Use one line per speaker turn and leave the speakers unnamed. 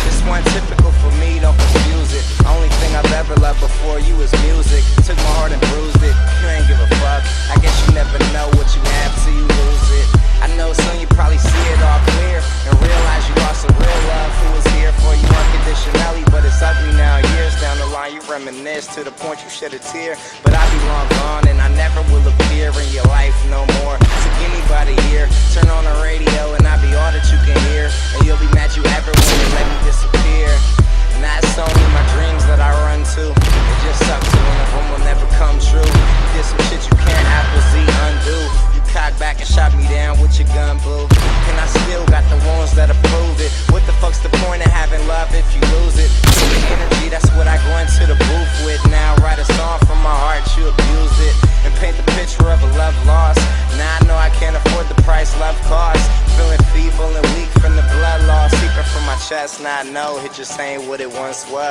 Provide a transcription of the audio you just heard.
This one typical for me, don't confuse it. Only thing I've ever loved before you is music. Took my heart and bruised it, you ain't give a fuck. I guess you never know what you have till you lose it. I know soon you probably see it all clear and realize you lost a real love who was here for you unconditionally. But it's ugly now, years down the line you reminisce to the point you shed a tear. But I be long gone and I never will appear in your life no more. So anybody here, turn on the radio and I'll be all that you can hear. And you'll be mad you ever when you let me disappear. And that's only my dreams that I run to. It just sucks that one of them will never come true. You did some shit you can't Apple Z undo. You cocked back and shot me down with your gun, boo. And I still got the wounds that approve it. What the fuck's the point of having love if you lose it? So the energy, that's what I go into the booth with. Now write a song from my heart, you abuse it. And paint the picture of a love lost. Now I know I can't afford the price love costs. Feeling feeble and weak from the blood loss seeping from my chest. Now I know it just ain't what it once was.